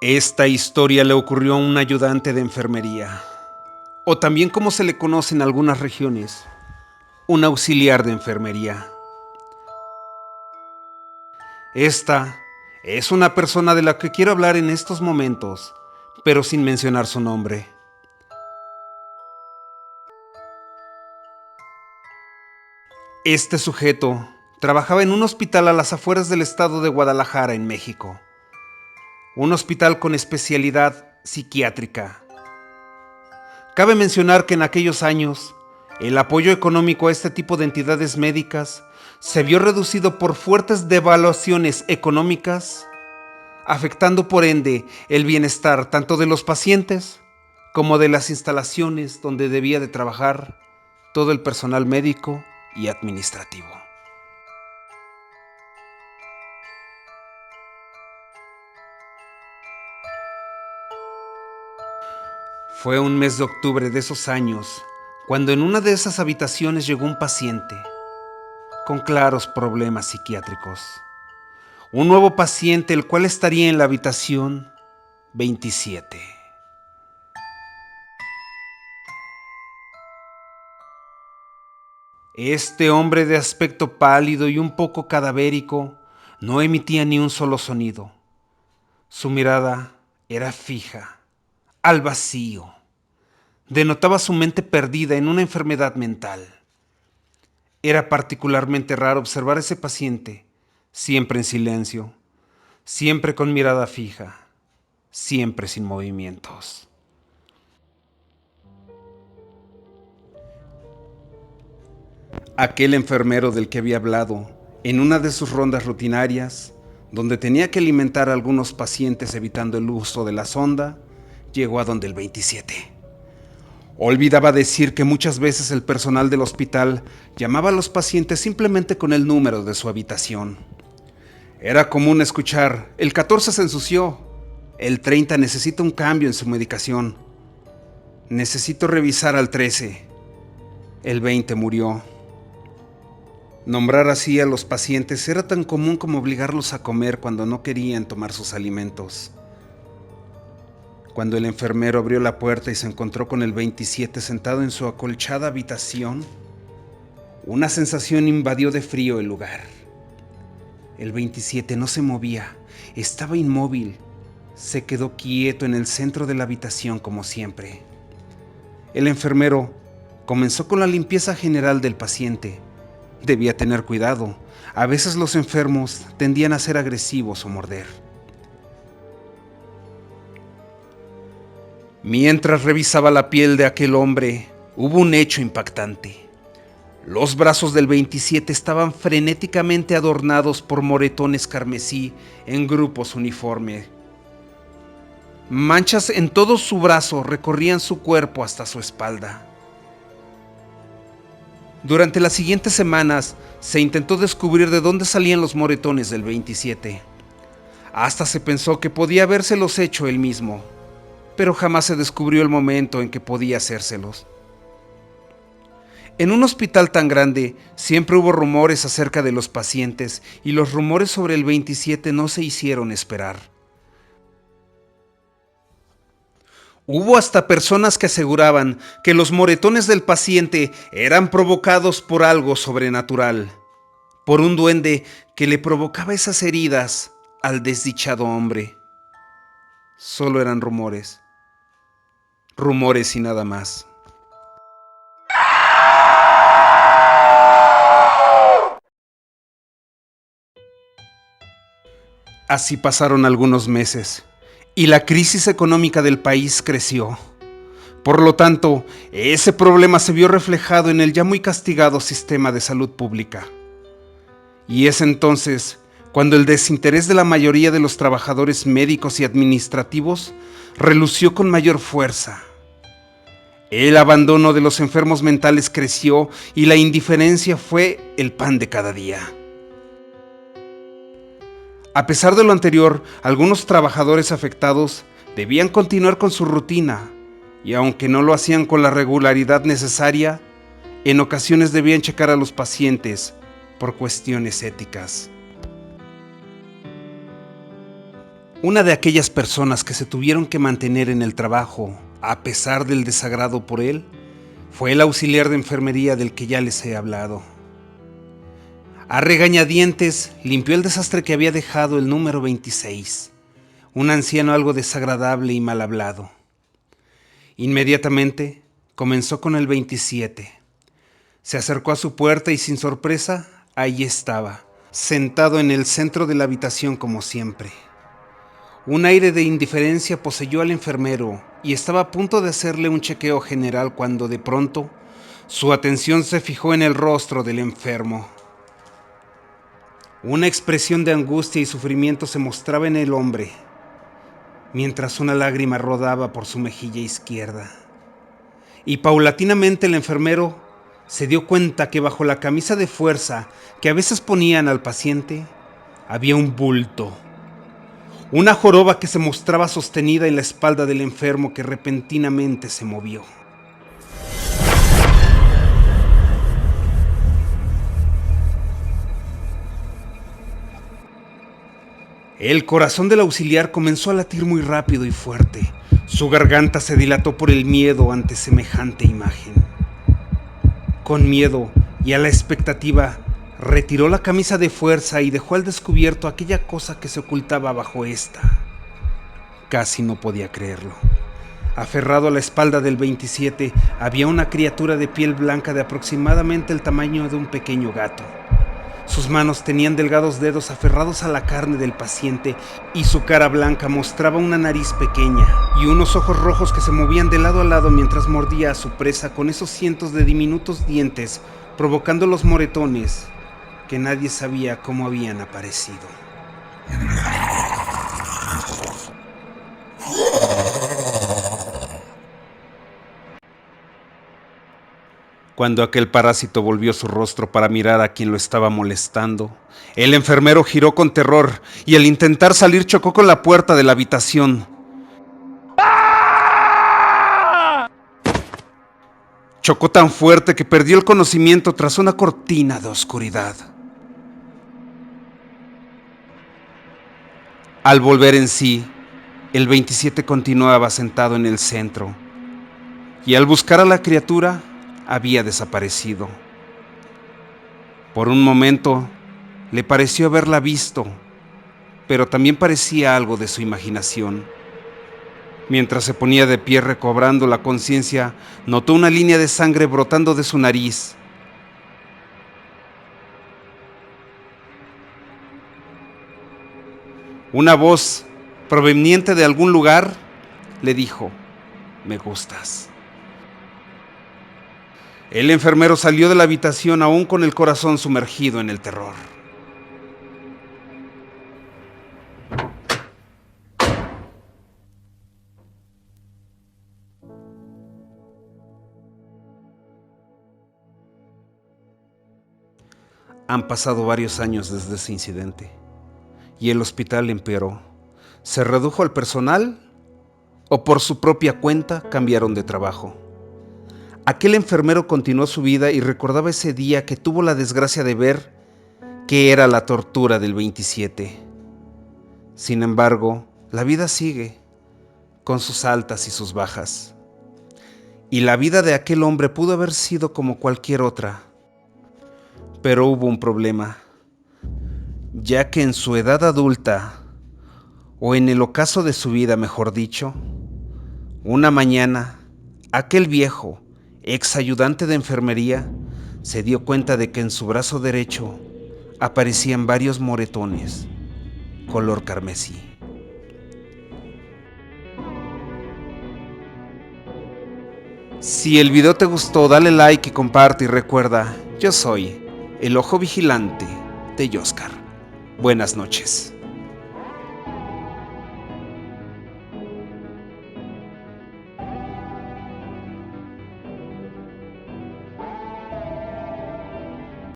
Esta historia le ocurrió a un ayudante de enfermería, o también como se le conoce en algunas regiones, un auxiliar de enfermería. Esta es una persona de la que quiero hablar en estos momentos, pero sin mencionar su nombre. Este sujeto trabajaba en un hospital a las afueras del estado de Guadalajara, en México. Un hospital con especialidad psiquiátrica. Cabe mencionar que en aquellos años, el apoyo económico a este tipo de entidades médicas se vio reducido por fuertes devaluaciones económicas, afectando por ende el bienestar tanto de los pacientes como de las instalaciones donde debía de trabajar todo el personal médico y administrativo. Fue un mes de octubre de esos años cuando en una de esas habitaciones llegó un paciente con claros problemas psiquiátricos. Un nuevo paciente, el cual estaría en la habitación 27. Este hombre de aspecto pálido y un poco cadavérico no emitía ni un solo sonido. Su mirada era fija, al vacío. Denotaba su mente perdida en una enfermedad mental. Era particularmente raro observar a ese paciente, siempre en silencio, siempre con mirada fija, siempre sin movimientos. Aquel enfermero del que había hablado, en una de sus rondas rutinarias, donde tenía que alimentar a algunos pacientes evitando el uso de la sonda, llegó a donde el 27. Olvidaba decir que muchas veces el personal del hospital llamaba a los pacientes simplemente con el número de su habitación. Era común escuchar: el 14 se ensució, el 30 necesita un cambio en su medicación, necesito revisar al 13, el 20 murió. Nombrar así a los pacientes era tan común como obligarlos a comer cuando no querían tomar sus alimentos. Cuando el enfermero abrió la puerta y se encontró con el 27 sentado en su acolchada habitación, una sensación invadió de frío el lugar. El 27 no se movía, estaba inmóvil, se quedó quieto en el centro de la habitación como siempre. El enfermero comenzó con la limpieza general del paciente. Debía tener cuidado, a veces los enfermos tendían a ser agresivos o morder. Mientras revisaba la piel de aquel hombre, hubo un hecho impactante. Los brazos del 27 estaban frenéticamente adornados por moretones carmesí en grupos uniformes. Manchas en todo su brazo recorrían su cuerpo hasta su espalda. Durante las siguientes semanas se intentó descubrir de dónde salían los moretones del 27. Hasta se pensó que podía habérselos hecho él mismo, pero jamás se descubrió el momento en que podía hacérselos. En un hospital tan grande siempre hubo rumores acerca de los pacientes y los rumores sobre el 27 no se hicieron esperar. Hubo hasta personas que aseguraban que los moretones del paciente eran provocados por algo sobrenatural, por un duende que le provocaba esas heridas al desdichado hombre. Solo eran rumores, rumores y nada más. Así pasaron algunos meses y la crisis económica del país creció. Por lo tanto, ese problema se vio reflejado en el ya muy castigado sistema de salud pública. Y es entonces cuando el desinterés de la mayoría de los trabajadores médicos y administrativos relució con mayor fuerza. El abandono de los enfermos mentales creció y la indiferencia fue el pan de cada día. A pesar de lo anterior, algunos trabajadores afectados debían continuar con su rutina, y aunque no lo hacían con la regularidad necesaria, en ocasiones debían checar a los pacientes por cuestiones éticas. Una de aquellas personas que se tuvieron que mantener en el trabajo, a pesar del desagrado por él, fue el auxiliar de enfermería del que ya les he hablado. A regañadientes limpió el desastre que había dejado el número 26, un anciano algo desagradable y mal hablado. Inmediatamente comenzó con el 27. Se acercó a su puerta y sin sorpresa, ahí estaba, sentado en el centro de la habitación como siempre. Un aire de indiferencia poseyó al enfermero y estaba a punto de hacerle un chequeo general cuando de pronto su atención se fijó en el rostro del enfermo. Una expresión de angustia y sufrimiento se mostraba en el hombre, mientras una lágrima rodaba por su mejilla izquierda. Y paulatinamente el enfermero se dio cuenta que bajo la camisa de fuerza que a veces ponían al paciente había un bulto. Una joroba que se mostraba sostenida en la espalda del enfermo que repentinamente se movió. El corazón del auxiliar comenzó a latir muy rápido y fuerte. Su garganta se dilató por el miedo ante semejante imagen. Con miedo y a la expectativa, retiró la camisa de fuerza y dejó al descubierto aquella cosa que se ocultaba bajo esta. Casi no podía creerlo. Aferrado a la espalda del 27, había una criatura de piel blanca de aproximadamente el tamaño de un pequeño gato. Sus manos tenían delgados dedos aferrados a la carne del paciente y su cara blanca mostraba una nariz pequeña y unos ojos rojos que se movían de lado a lado mientras mordía a su presa con esos cientos de diminutos dientes, provocando los moretones que nadie sabía cómo habían aparecido. Cuando aquel parásito volvió su rostro para mirar a quien lo estaba molestando, el enfermero giró con terror y al intentar salir chocó con la puerta de la habitación. Chocó tan fuerte que perdió el conocimiento tras una cortina de oscuridad. Al volver en sí, el 27 continuaba sentado en el centro y al buscar a la criatura, había desaparecido. Por un momento le pareció haberla visto, pero también parecía algo de su imaginación. Mientras se ponía de pie recobrando la conciencia, notó una línea de sangre brotando de su nariz. Una voz, proveniente de algún lugar, le dijo: "Me gustas". El enfermero salió de la habitación aún con el corazón sumergido en el terror. Han pasado varios años desde ese incidente y el hospital empeoró. ¿Se redujo el personal o por su propia cuenta cambiaron de trabajo? Aquel enfermero continuó su vida y recordaba ese día que tuvo la desgracia de ver que era la tortura del 27. Sin embargo, la vida sigue, con sus altas y sus bajas. Y la vida de aquel hombre pudo haber sido como cualquier otra. Pero hubo un problema, ya que en su edad adulta, o en el ocaso de su vida, mejor dicho, una mañana, aquel viejo, ex ayudante de enfermería, se dio cuenta de que en su brazo derecho aparecían varios moretones, color carmesí. Si el video te gustó, dale like y comparte y recuerda, yo soy el ojo vigilante de Yoskar. Buenas noches.